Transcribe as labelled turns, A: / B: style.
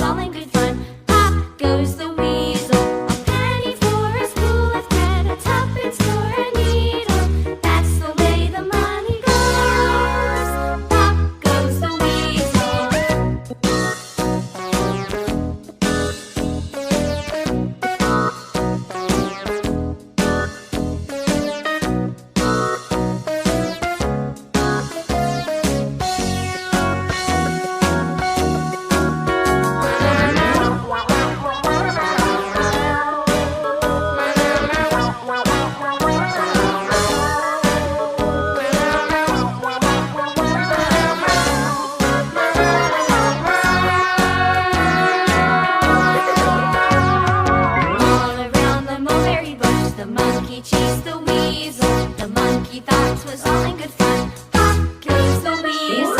A: all in good fun. Pop goes the weasel, a penny for a spool of thread, a tuppence for a needle. That's the way the money goes. Pop goes the weasel. All around the mulberry bush, the monkey chased the weasel. The monkey thought 'twas all in good fun. Pop goes the weasel.